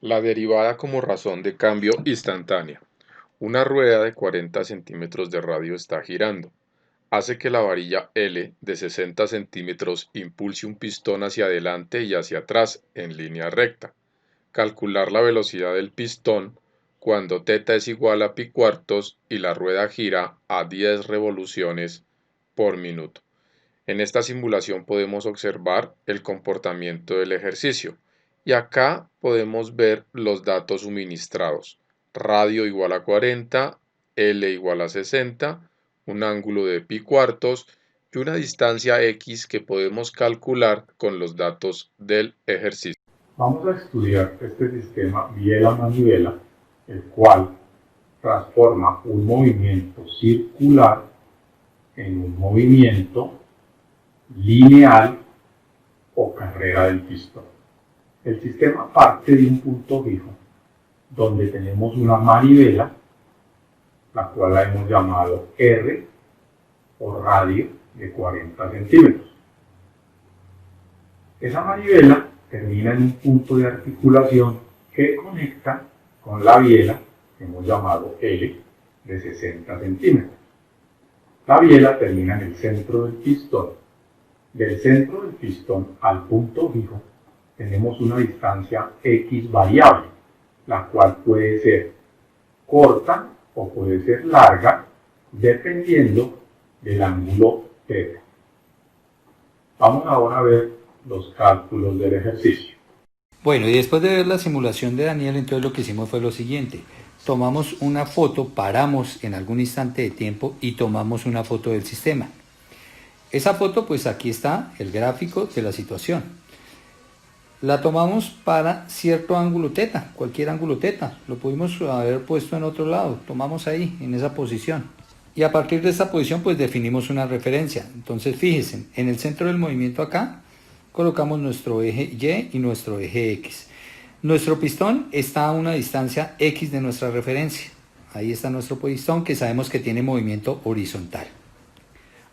La derivada como razón de cambio instantánea. Una rueda de 40 centímetros de radio está girando. Hace que la varilla L de 60 centímetros impulse un pistón hacia adelante y hacia atrás en línea recta. Calcular la velocidad del pistón cuando θ es igual a pi cuartos y la rueda gira a 10 revoluciones por minuto. En esta simulación podemos observar el comportamiento del ejercicio y acá podemos ver los datos suministrados. Radio igual a 40, L igual a 60, un ángulo de pi cuartos y una distancia X que podemos calcular con los datos del ejercicio. Vamos a estudiar este sistema biela-manivela, el cual transforma un movimiento circular en un movimiento lineal o carrera del pistón. El sistema parte de un punto fijo, donde tenemos una manivela, la cual la hemos llamado R o radio de 40 centímetros. Esa manivela termina en un punto de articulación que conecta con la biela, que hemos llamado L, de 60 centímetros. La biela termina en el centro del pistón. Del centro del pistón al punto fijo tenemos una distancia X variable, la cual puede ser corta o puede ser larga, dependiendo del ángulo θ. Vamos ahora a ver los cálculos del ejercicio. Bueno, y después de ver la simulación de Daniel, entonces lo que hicimos fue lo siguiente. Tomamos una foto, paramos en algún instante de tiempo y tomamos una foto del sistema. Esa foto, pues aquí está el gráfico de la situación. La tomamos para cierto ángulo θ, cualquier ángulo θ. Lo pudimos haber puesto en otro lado, tomamos ahí, en esa posición. Y a partir de esta posición, pues definimos una referencia. Entonces, fíjense, en el centro del movimiento acá, colocamos nuestro eje Y y nuestro eje X. Nuestro pistón está a una distancia X de nuestra referencia. Ahí está nuestro pistón que sabemos que tiene movimiento horizontal.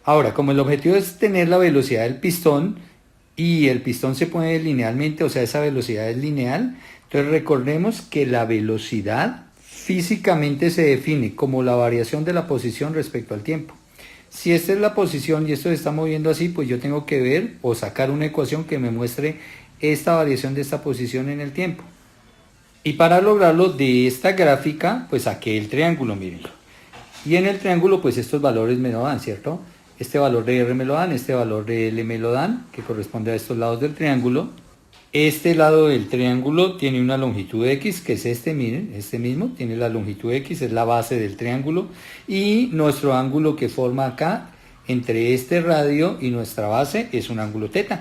Ahora, como el objetivo es tener la velocidad del pistón y el pistón se mueve linealmente, o sea, esa velocidad es lineal, entonces recordemos que la velocidad físicamente se define como la variación de la posición respecto al tiempo. Si esta es la posición y esto se está moviendo así, pues yo tengo que ver o sacar una ecuación que me muestre esta variación de esta posición en el tiempo. Y para lograrlo de esta gráfica, pues saqué el triángulo, mírenlo. Y en el triángulo, pues estos valores me lo dan, ¿cierto? Este valor de R me lo dan, este valor de L me lo dan, que corresponde a estos lados del triángulo. Este lado del triángulo tiene una longitud X, que es este, miren, este mismo, tiene la longitud X, es la base del triángulo, y nuestro ángulo que forma acá, entre este radio y nuestra base, es un ángulo θ.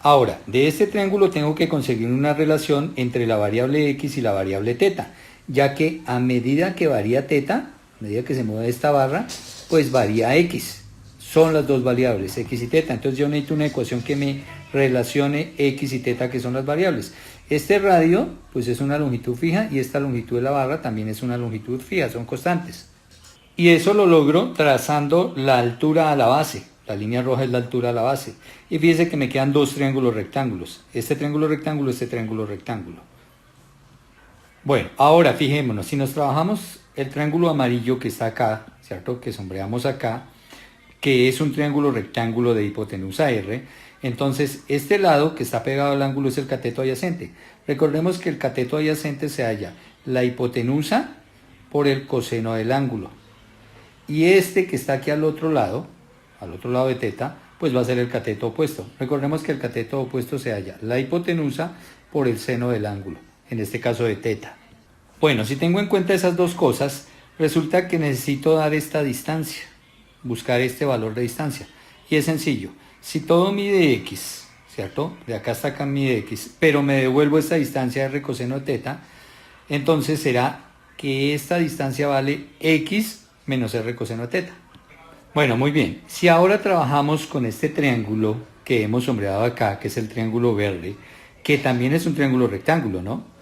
Ahora, de este triángulo tengo que conseguir una relación entre la variable X y la variable θ, ya que a medida que varía θ, a medida que se mueve esta barra, pues varía X. Son las dos variables, X y θ. Entonces yo necesito una ecuación que me relacione X y θ, que son las variables. Este radio, pues es una longitud fija y esta longitud de la barra también es una longitud fija, son constantes. Y eso lo logro trazando la altura a la base. La línea roja es la altura a la base. Y fíjense que me quedan dos triángulos rectángulos. Este triángulo rectángulo, este triángulo rectángulo. Bueno, ahora fijémonos, si nos trabajamos el triángulo amarillo que está acá, ¿cierto? Que sombreamos acá, que es un triángulo rectángulo de hipotenusa R, entonces este lado que está pegado al ángulo es el cateto adyacente. Recordemos que el cateto adyacente se halla la hipotenusa por el coseno del ángulo. Y este que está aquí al otro lado de θ, pues va a ser el cateto opuesto. Recordemos que el cateto opuesto se halla la hipotenusa por el seno del ángulo, en este caso de θ. Bueno, si tengo en cuenta esas dos cosas, resulta que necesito dar esta distancia, buscar este valor de distancia. Y es sencillo, si todo mide X, ¿cierto? De acá hasta acá mide X, pero me devuelvo esta distancia R coseno de θ, entonces será que esta distancia vale X menos R coseno de θ. Bueno, muy bien. Si ahora trabajamos con este triángulo que hemos sombreado acá, que es el triángulo verde, que también es un triángulo rectángulo, ¿no?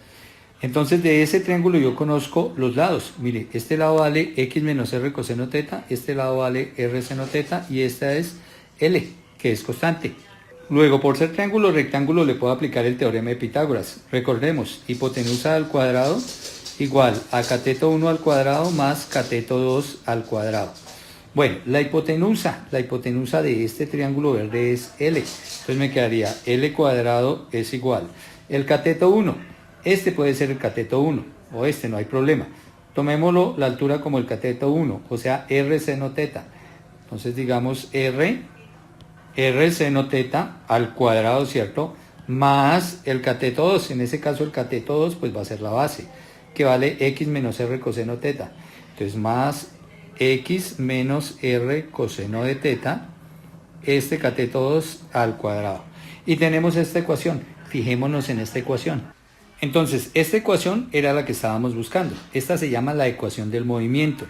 Entonces de ese triángulo yo conozco los lados. Mire, este lado vale X menos R coseno θ, este lado vale R seno θ y esta es L, que es constante. Luego, por ser triángulo rectángulo, le puedo aplicar el teorema de Pitágoras. Recordemos, hipotenusa al cuadrado igual a cateto 1 al cuadrado más cateto 2 al cuadrado. Bueno, la hipotenusa de este triángulo verde es L. Entonces me quedaría L cuadrado es igual. El cateto 1, este puede ser el cateto 1, o este, no hay problema. Tomémoslo la altura como el cateto 1, o sea, R seno teta. Entonces digamos R seno teta al cuadrado, ¿cierto? Más el cateto 2, en ese caso el cateto 2 pues va a ser la base, que vale x menos r coseno teta. Entonces más x menos r coseno de teta, este cateto 2 al cuadrado. Y tenemos esta ecuación, fijémonos en esta ecuación. Entonces, esta ecuación era la que estábamos buscando. Esta se llama la ecuación del movimiento.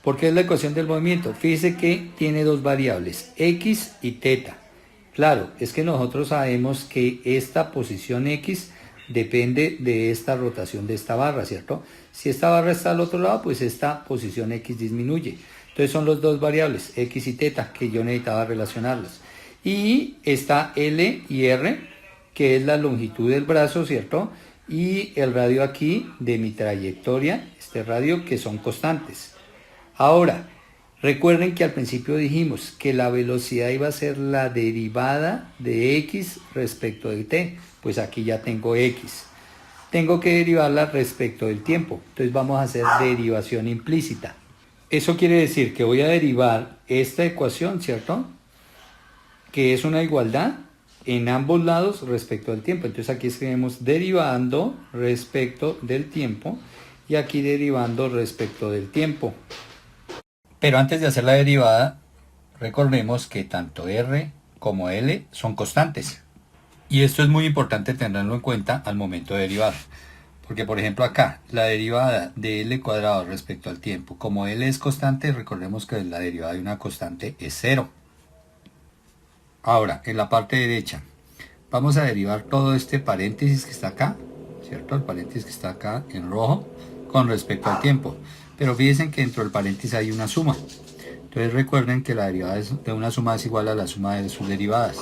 ¿Por qué es la ecuación del movimiento? Fíjese que tiene dos variables, x y teta. Claro, es que nosotros sabemos que esta posición x depende de esta rotación de esta barra, ¿cierto? Si esta barra está al otro lado, pues esta posición x disminuye. Entonces son las dos variables, x y teta, que yo necesitaba relacionarlas. Y está L y R, que es la longitud del brazo, ¿cierto? Y el radio aquí de mi trayectoria, este radio, que son constantes. Ahora, recuerden que al principio dijimos que la velocidad iba a ser la derivada de x respecto de t. Pues aquí ya tengo x. Tengo que derivarla respecto del tiempo. Entonces vamos a hacer derivación implícita. Eso quiere decir que voy a derivar esta ecuación, ¿cierto? Que es una igualdad en ambos lados respecto al tiempo. Entonces aquí escribimos derivando respecto del tiempo y aquí derivando respecto del tiempo. Pero antes de hacer la derivada, recordemos que tanto R como L son constantes. Y esto es muy importante tenerlo en cuenta al momento de derivar. Porque por ejemplo acá, la derivada de L cuadrado respecto al tiempo, como L es constante, recordemos que la derivada de una constante es 0. Ahora, en la parte derecha, vamos a derivar todo este paréntesis que está acá, ¿cierto? El paréntesis que está acá en rojo, con respecto al tiempo. Pero fíjense que dentro del paréntesis hay una suma. Entonces recuerden que la derivada de una suma es igual a la suma de sus derivadas.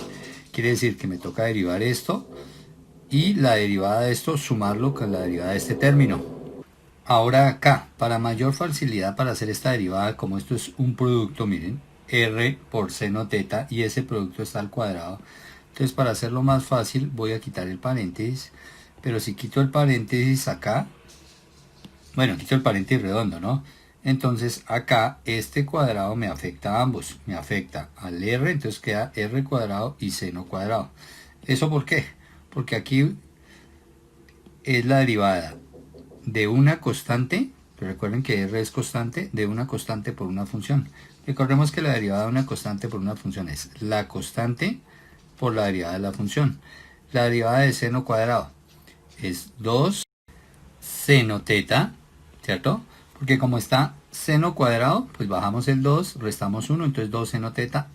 Quiere decir que me toca derivar esto y la derivada de esto sumarlo con la derivada de este término. Ahora acá, para mayor facilidad para hacer esta derivada, como esto es un producto, miren, R por seno teta y ese producto está al cuadrado. Entonces para hacerlo más fácil voy a quitar el paréntesis, pero si quito el paréntesis acá, bueno, quito el paréntesis redondo, ¿no? Entonces acá este cuadrado me afecta a ambos, me afecta al R, entonces queda R cuadrado y seno cuadrado. ¿Eso por qué? Porque aquí es la derivada de una constante, recuerden que R es constante, de una constante por una función. Recordemos que la derivada de una constante por una función es la constante por la derivada de la función. La derivada de seno cuadrado es 2 seno teta, ¿cierto? Porque como está seno cuadrado, pues bajamos el 2, restamos 1, entonces 2 seno teta.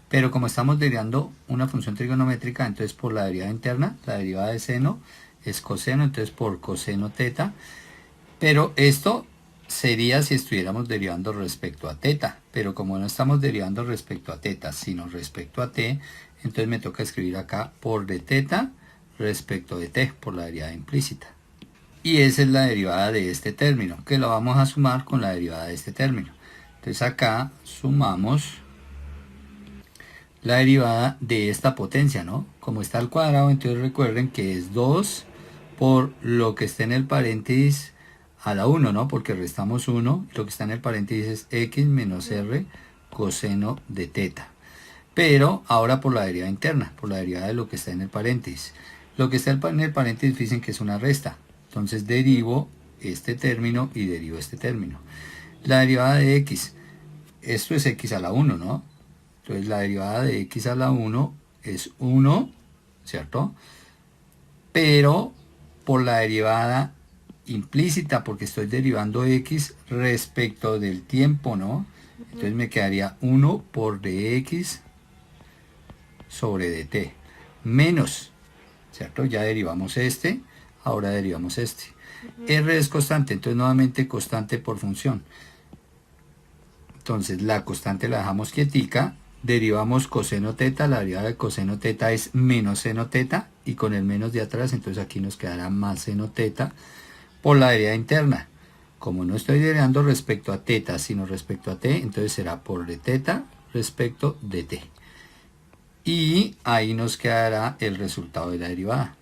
Pero como estamos derivando una función trigonométrica, entonces por la derivada interna, la derivada de seno es coseno, entonces por coseno teta. Pero esto sería si estuviéramos derivando respecto a teta. Pero como no estamos derivando respecto a teta, sino respecto a t, entonces me toca escribir acá por de teta respecto de t, por la derivada implícita. Y esa es la derivada de este término, que lo vamos a sumar con la derivada de este término. Entonces acá sumamos la derivada de esta potencia, ¿no? Como está al cuadrado, entonces recuerden que es 2 por lo que está en el paréntesis a la 1, ¿no? Porque restamos 1, y lo que está en el paréntesis es x menos r coseno de teta. Pero ahora por la derivada interna, por la derivada de lo que está en el paréntesis. Lo que está en el paréntesis dicen que es una resta. Entonces derivo este término y derivo este término. La derivada de x, esto es x a la 1, ¿no? Entonces la derivada de x a la 1 es 1, ¿cierto? Pero por la derivada implícita, porque estoy derivando x respecto del tiempo, ¿no? Entonces me quedaría 1 por dx sobre dt, menos, ¿cierto? Ya derivamos este, ahora derivamos este. R es constante, entonces nuevamente constante por función. Entonces la constante la dejamos quietica, derivamos coseno teta, la derivada de coseno teta es menos seno teta, y con el menos de atrás, entonces aquí nos quedará más seno teta por la derivada interna. Como no estoy derivando respecto a teta, sino respecto a t, entonces será por de teta respecto de t. Y ahí nos quedará el resultado de la derivada.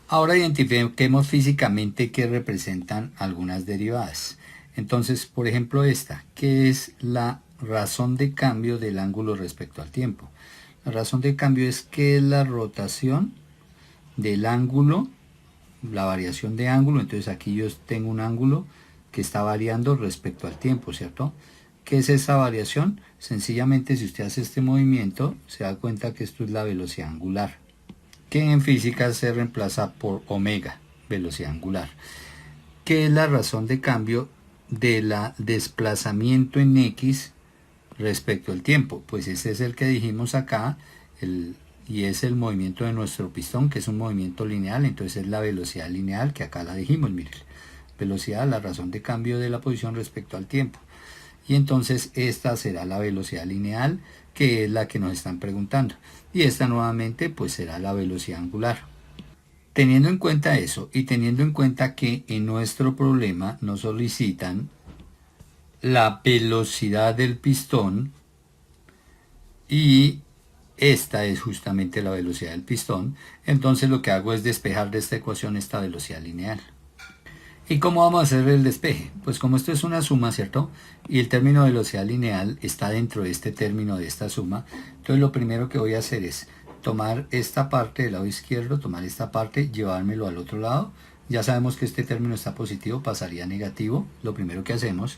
Ahora identifiquemos físicamente qué representan algunas derivadas. Entonces, por ejemplo, esta, que es la razón de cambio del ángulo respecto al tiempo. La razón de cambio es que es la rotación del ángulo, la variación de ángulo. Entonces aquí yo tengo un ángulo que está variando respecto al tiempo, ¿cierto? ¿Qué es esa variación? Sencillamente, si usted hace este movimiento, se da cuenta que esto es la velocidad angular, que en física se reemplaza por omega, velocidad angular. ¿Qué es la razón de cambio del desplazamiento en x respecto al tiempo? Pues ese es el que dijimos acá, y es el movimiento de nuestro pistón, que es un movimiento lineal. Entonces es la velocidad lineal, que acá la dijimos, miren, velocidad, la razón de cambio de la posición respecto al tiempo. Y entonces esta será la velocidad lineal, que es la que nos están preguntando, y esta nuevamente pues será la velocidad angular. Teniendo en cuenta eso, y teniendo en cuenta que en nuestro problema nos solicitan la velocidad del pistón, y esta es justamente la velocidad del pistón, entonces lo que hago es despejar de esta ecuación esta velocidad lineal. ¿Y cómo vamos a hacer el despeje? Pues como esto es una suma, ¿cierto? Y el término de velocidad lineal está dentro de este término de esta suma, entonces lo primero que voy a hacer es tomar esta parte del lado izquierdo, tomar esta parte, llevármelo al otro lado. Ya sabemos que este término está positivo, pasaría a negativo. Lo primero que hacemos,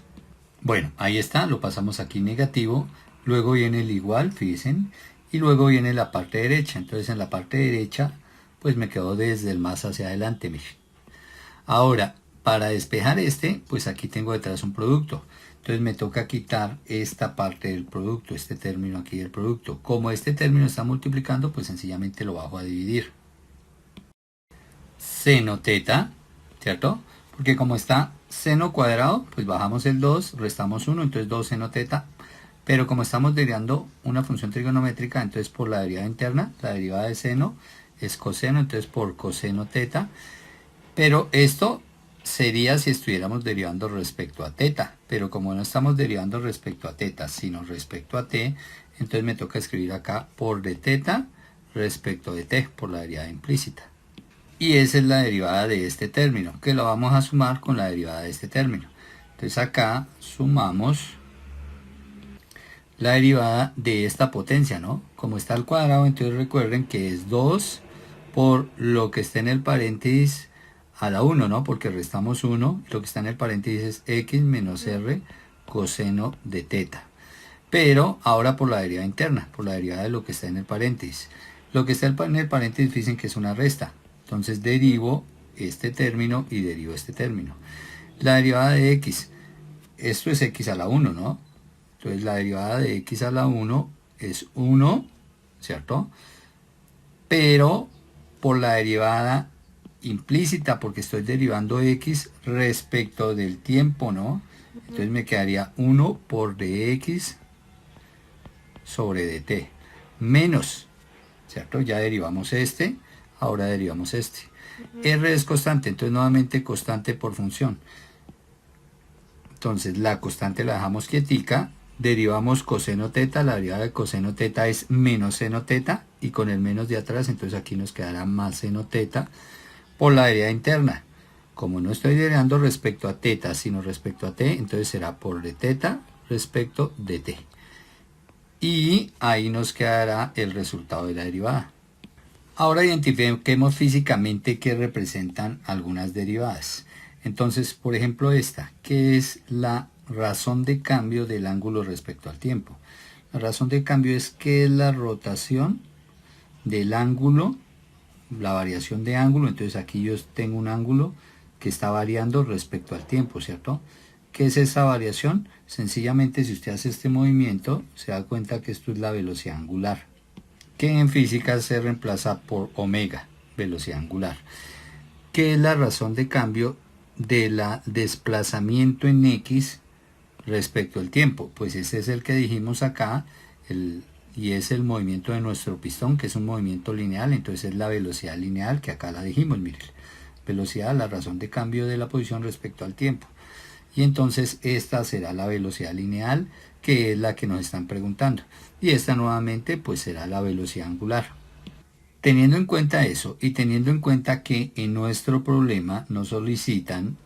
bueno, ahí está, lo pasamos aquí negativo, luego viene el igual, fíjense, y luego viene la parte derecha. Entonces en la parte derecha, pues me quedo desde el más hacia adelante, miren. Ahora, para despejar este, pues aquí tengo detrás un producto. Entonces me toca quitar esta parte del producto, este término aquí del producto. Como este término está multiplicando, pues sencillamente lo bajo a dividir. Seno teta, ¿cierto? Porque como está seno cuadrado, pues bajamos el 2, restamos 1, entonces 2 seno teta. Pero como estamos derivando una función trigonométrica, entonces por la derivada interna, la derivada de seno es coseno, entonces por coseno teta. Pero esto sería si estuviéramos derivando respecto a teta, pero como no estamos derivando respecto a teta, sino respecto a t, entonces me toca escribir acá por de teta respecto de t, por la derivada implícita. Y esa es la derivada de este término, que lo vamos a sumar con la derivada de este término. Entonces acá sumamos la derivada de esta potencia, ¿no? Como está al cuadrado, entonces recuerden que es 2 por lo que está en el paréntesis a la 1, ¿no? Porque restamos 1, lo que está en el paréntesis es x menos r coseno de teta. Pero ahora por la derivada interna, por la derivada de lo que está en el paréntesis. Lo que está en el paréntesis dicen que es una resta. Entonces derivo este término y derivo este término. La derivada de x, esto es x a la 1, ¿no? Entonces la derivada de x a la 1 es 1, ¿cierto? Pero por la derivada implícita, porque estoy derivando x respecto del tiempo, ¿no? Entonces me quedaría 1 por dx sobre dt, menos, ¿cierto? Ya derivamos este, ahora derivamos este. R es constante, entonces nuevamente constante por función. Entonces la constante la dejamos quietica, derivamos coseno teta, la derivada de coseno teta es menos seno teta, y con el menos de atrás, entonces aquí nos quedará más seno teta, por la derivada interna. Como no estoy derivando respecto a teta, sino respecto a t, entonces será por de teta respecto de t. Y ahí nos quedará el resultado de la derivada. Ahora identifiquemos físicamente qué representan algunas derivadas. Entonces, por ejemplo, esta, que es la razón de cambio del ángulo respecto al tiempo. La razón de cambio es que es la rotación del ángulo, la variación de ángulo. Entonces aquí yo tengo un ángulo que está variando respecto al tiempo, ¿cierto? ¿Qué es esa variación? Sencillamente, si usted hace este movimiento, se da cuenta que esto es la velocidad angular, que en física se reemplaza por omega, velocidad angular. ¿Qué es la razón de cambio del desplazamiento en x respecto al tiempo? Pues ese es el que dijimos acá, y es el movimiento de nuestro pistón, que es un movimiento lineal, entonces es la velocidad lineal, que acá la dijimos, miren, velocidad, la razón de cambio de la posición respecto al tiempo. Y entonces esta será la velocidad lineal, que es la que nos están preguntando. Y esta nuevamente pues será la velocidad angular. Teniendo en cuenta eso y teniendo en cuenta que en nuestro problema nos solicitan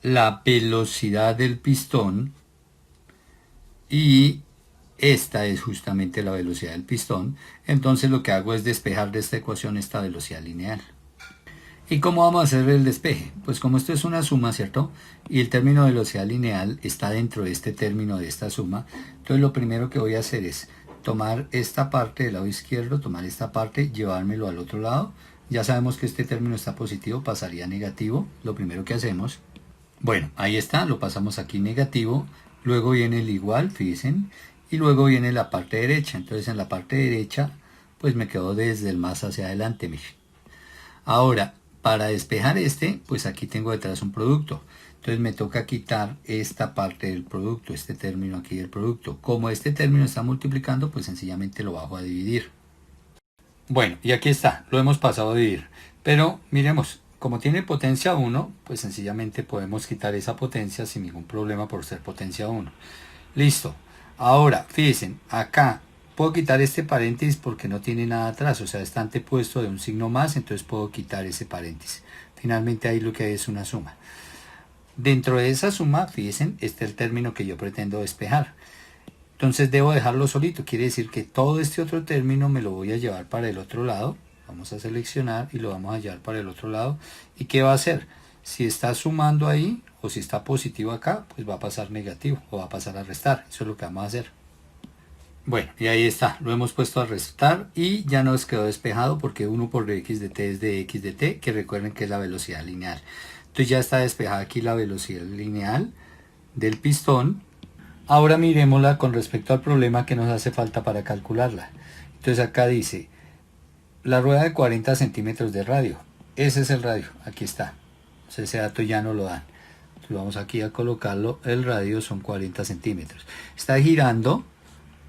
la velocidad del pistón y esta es justamente la velocidad del pistón, entonces lo que hago es despejar de esta ecuación esta velocidad lineal. ¿Y cómo vamos a hacer el despeje? Pues como esto es una suma, ¿cierto? Y el término de velocidad lineal está dentro de este término de esta suma, entonces lo primero que voy a hacer es tomar esta parte del lado izquierdo, tomar esta parte, llevármelo al otro lado. Ya sabemos que este término está positivo, pasaría a negativo, lo primero que hacemos. Bueno, ahí está, lo pasamos aquí negativo, luego viene el igual, fíjense, y luego viene la parte derecha. Entonces en la parte derecha, pues me quedo desde el más hacia adelante, miren. Ahora, para despejar este, pues aquí tengo detrás un producto. Entonces me toca quitar esta parte del producto, este término aquí del producto. Como este término está multiplicando, pues sencillamente lo bajo a dividir. Bueno, y aquí está, lo hemos pasado a dividir. Pero miremos, como tiene potencia 1, pues sencillamente podemos quitar esa potencia sin ningún problema por ser potencia 1. Listo. Ahora, fíjense, acá puedo quitar este paréntesis porque no tiene nada atrás, o sea, está antepuesto de un signo más, entonces puedo quitar ese paréntesis. Finalmente ahí lo que hay es una suma. Dentro de esa suma, fíjense, este es el término que yo pretendo despejar. Entonces debo dejarlo solito, quiere decir que todo este otro término me lo voy a llevar para el otro lado. Vamos a seleccionar y lo vamos a llevar para el otro lado. ¿Y qué va a hacer? Si está sumando ahí o si está positivo acá, pues va a pasar negativo o va a pasar a restar. Eso es lo que vamos a hacer. Bueno, y ahí está, lo hemos puesto a restar y ya nos quedó despejado porque 1 por x de t es de x de t, que recuerden que es la velocidad lineal. Entonces ya está despejada aquí la velocidad lineal del pistón. Ahora miremosla con respecto al problema que nos hace falta para calcularla. Entonces acá dice, la rueda de 40 centímetros de radio. Ese es el radio, aquí está. Entonces ese dato ya no lo dan. Entonces vamos aquí a colocarlo, el radio son 40 centímetros. Está girando,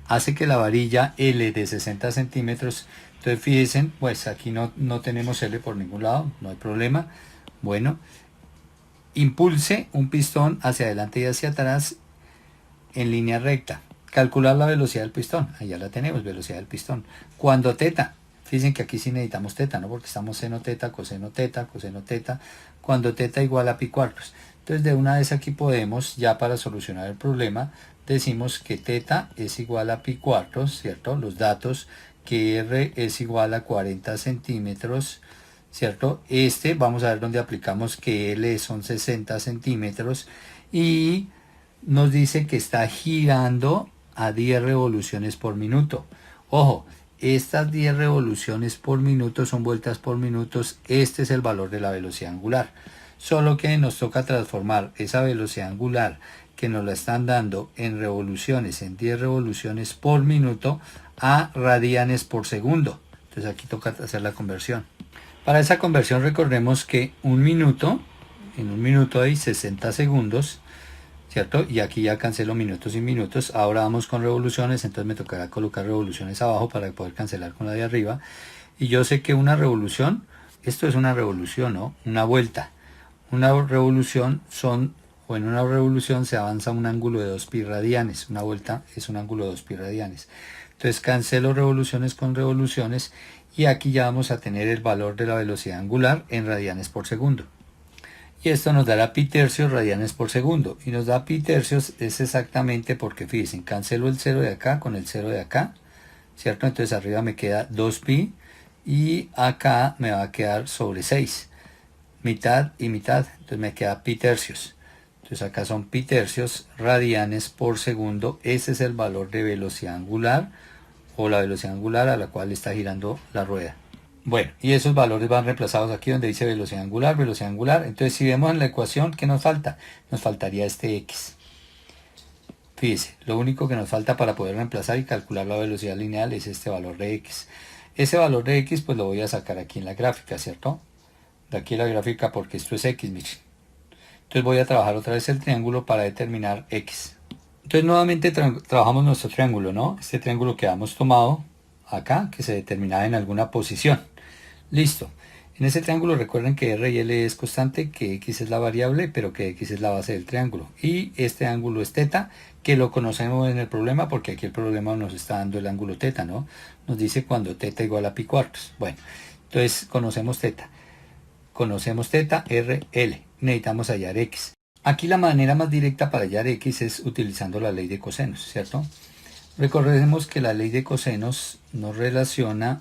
hace que la varilla L de 60 centímetros, entonces fíjense, pues aquí no tenemos L por ningún lado, no hay problema. Bueno, impulse un pistón hacia adelante y hacia atrás en línea recta. Calcular la velocidad del pistón, ahí ya la tenemos, velocidad del pistón. Cuando teta, fíjense que aquí sí necesitamos teta, ¿no? Porque estamos seno teta, coseno teta, coseno teta, cuando teta igual a pi cuartos. Entonces de una vez aquí podemos, ya para solucionar el problema, decimos que teta es igual a pi cuartos, ¿cierto? Los datos, que r es igual a 40 centímetros, ¿cierto? Vamos a ver dónde aplicamos que L son 60 centímetros y nos dice que está girando a 10 revoluciones por minuto. Ojo, estas 10 revoluciones por minuto son vueltas por minutos. Este es el valor de la velocidad angular. Solo que nos toca transformar esa velocidad angular que nos la están dando en revoluciones, en 10 revoluciones por minuto, a radianes por segundo. Entonces aquí toca hacer la conversión. Para esa conversión recordemos que un minuto, en un minuto hay 60 segundos, ¿cierto? Y aquí ya cancelo minutos y minutos. Ahora vamos con revoluciones, entonces me tocará colocar revoluciones abajo para poder cancelar con la de arriba. Y yo sé que una revolución, esto es una revolución, ¿no? Una vuelta. Una revolución o en una revolución se avanza un ángulo de 2 pi radianes. Una vuelta es un ángulo de 2 pi radianes. Entonces cancelo revoluciones con revoluciones y aquí ya vamos a tener el valor de la velocidad angular en radianes por segundo. Y esto nos dará pi tercios radianes por segundo. Y nos da pi tercios es exactamente porque, fíjense, cancelo el 0 de acá con el 0 de acá, ¿cierto? Entonces arriba me queda 2pi y acá me va a quedar sobre 6. Mitad y mitad, entonces me queda pi tercios. Entonces acá son pi tercios radianes por segundo. Ese es el valor de velocidad angular o la velocidad angular a la cual está girando la rueda. Bueno, y esos valores van reemplazados aquí donde dice velocidad angular, velocidad angular. Entonces si vemos en la ecuación, ¿qué nos falta? Nos faltaría este x. Fíjese, lo único que nos falta para poder reemplazar y calcular la velocidad lineal es este valor de x. Ese valor de x pues lo voy a sacar aquí en la gráfica, ¿cierto? De aquí la gráfica porque esto es x, miren. Entonces voy a trabajar otra vez el triángulo para determinar x. Entonces nuevamente trabajamos nuestro triángulo, ¿no? Este triángulo que habíamos tomado acá, que se determinaba en alguna posición. Listo. En ese triángulo recuerden que R y L es constante, que X es la variable, pero que X es la base del triángulo. Y este ángulo es teta, que lo conocemos en el problema, porque aquí el problema nos está dando el ángulo teta, ¿no? Nos dice cuando teta igual a pi cuartos. Bueno, entonces conocemos teta, R, L. Necesitamos hallar X. Aquí la manera más directa para hallar X es utilizando la ley de cosenos, ¿cierto? Recordemos que la ley de cosenos nos relaciona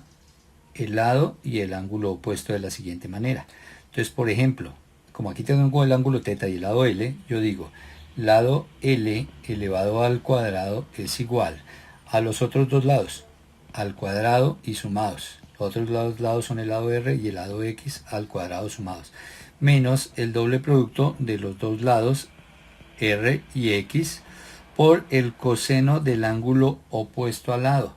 el lado y el ángulo opuesto de la siguiente manera. Entonces, por ejemplo, como aquí tengo el ángulo teta y el lado L, yo digo, lado L elevado al cuadrado es igual a los otros dos lados, al cuadrado y sumados. Los otros lados son el lado R y el lado X al cuadrado sumados, menos el doble producto de los dos lados R y X por el coseno del ángulo opuesto al lado.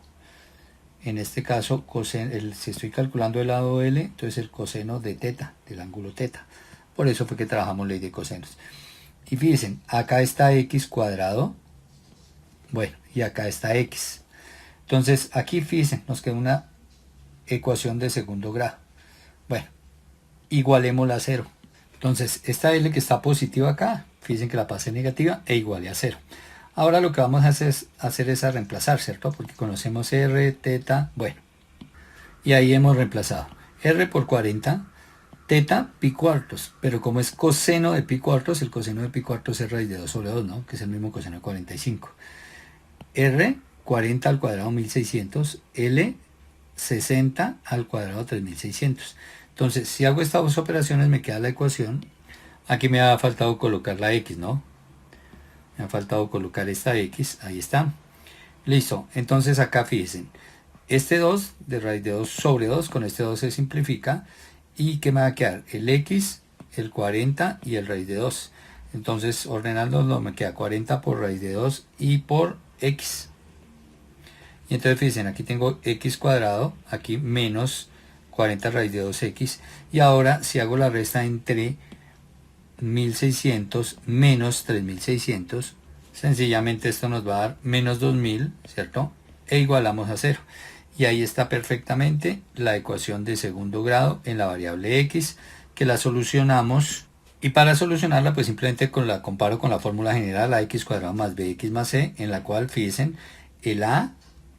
En este caso, si estoy calculando el lado L, entonces el coseno de teta, del ángulo teta. Por eso fue que trabajamos ley de cosenos. Y fíjense, acá está X cuadrado, bueno, y acá está X. Entonces, aquí fíjense, nos queda una ecuación de segundo grado. Bueno, igualémosla a 0. Entonces, esta L que está positiva acá, fíjense que la pasé negativa e iguale a 0. Ahora lo que vamos a hacer es a reemplazar, ¿cierto? Porque conocemos R, teta, bueno. Y ahí hemos reemplazado. R por 40, teta, pi cuartos. Pero como es coseno de pi cuartos, el coseno de pi cuartos es raíz de 2 sobre 2, ¿no? Que es el mismo coseno de 45. R, 40 al cuadrado 1600. L, 60 al cuadrado 3600. Entonces, si hago estas dos operaciones, me queda la ecuación. Aquí me ha faltado colocar la X, ¿no? Me ha faltado colocar esta X, ahí está. Listo, entonces acá fíjense, este 2 de raíz de 2 sobre 2, con este 2 se simplifica. ¿Y qué me va a quedar? El X, el 40 y el raíz de 2. Entonces, ordenándolo, me queda 40 por raíz de 2 y por X. Y entonces fíjense, aquí tengo X cuadrado, aquí menos 40 raíz de 2X. Y ahora, si hago la resta entre 1600 menos 3600, sencillamente esto nos va a dar menos 2000, ¿cierto? E igualamos a 0. Y ahí está perfectamente la ecuación de segundo grado en la variable X, que la solucionamos. Y para solucionarla, pues simplemente la comparo con la fórmula general ax cuadrado más bx más c, en la cual, fíjense, el a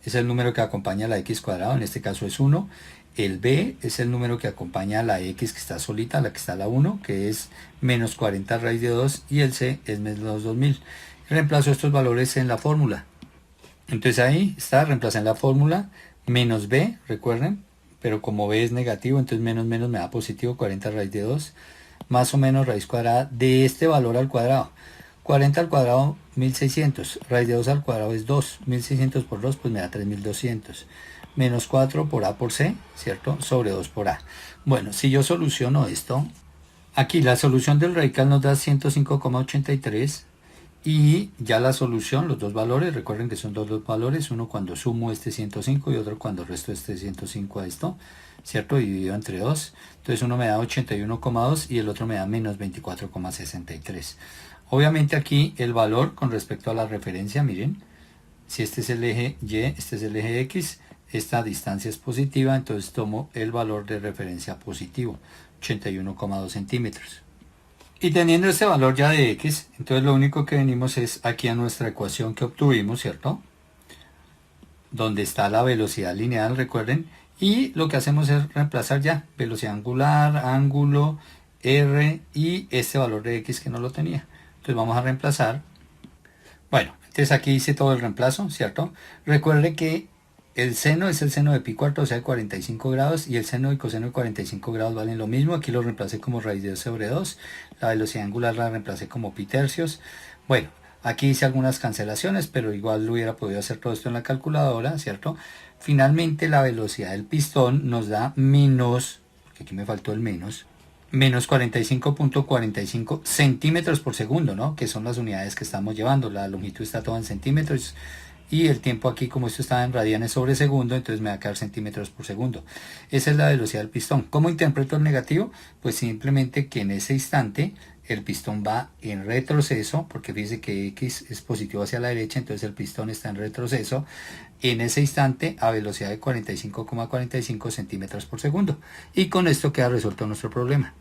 es el número que acompaña a la x cuadrado, en este caso es 1. El b es el número que acompaña a la x que está solita, la que está a la 1, que es menos 40 raíz de 2, y el c es menos 2000. Reemplazo estos valores en la fórmula. Entonces ahí está, reemplacé en la fórmula, menos b, recuerden, pero como b es negativo, entonces menos me da positivo, 40 raíz de 2, más o menos raíz cuadrada de este valor al cuadrado. 40 al cuadrado, 1600, raíz de 2 al cuadrado es 2, 1600 por 2, pues me da 3200. Menos 4 por a por c, ¿cierto? Sobre 2 por a. Bueno, si yo soluciono esto, aquí la solución del radical nos da 105,83 y ya la solución, los dos valores, recuerden que son dos valores, uno cuando sumo este 105 y otro cuando resto este 105 a esto, ¿cierto? Dividido entre 2. Entonces uno me da 81,2 y el otro me da menos 24,63. Obviamente aquí el valor con respecto a la referencia, miren, si este es el eje Y, este es el eje X, esta distancia es positiva, entonces tomo el valor de referencia positivo, 81,2 centímetros. Y teniendo este valor ya de X, entonces lo único que venimos es aquí a nuestra ecuación que obtuvimos, ¿cierto? Donde está la velocidad lineal, recuerden, y lo que hacemos es reemplazar ya velocidad angular, ángulo, R y este valor de X que no lo tenía. Entonces vamos a reemplazar. Bueno, entonces aquí hice todo el reemplazo, ¿cierto? Recuerde que el seno es el seno de pi cuarto, o sea, 45 grados, y el seno y coseno de 45 grados valen lo mismo. Aquí lo reemplacé como raíz de 2 sobre 2. La velocidad angular la reemplacé como pi tercios. Bueno, aquí hice algunas cancelaciones, pero igual lo hubiera podido hacer todo esto en la calculadora, ¿cierto? Finalmente la velocidad del pistón nos da menos, porque aquí me faltó el menos 45,45 centímetros por segundo, ¿no? Que son las unidades que estamos llevando. La longitud está toda en centímetros y el tiempo aquí, como esto estaba en radianes sobre segundo, entonces me va a quedar centímetros por segundo. Esa es la velocidad del pistón. ¿Cómo interpreto el negativo? Pues simplemente que en ese instante el pistón va en retroceso, porque fíjese que X es positivo hacia la derecha, entonces el pistón está en retroceso en ese instante a velocidad de 45,45 centímetros por segundo. Y con esto queda resuelto nuestro problema.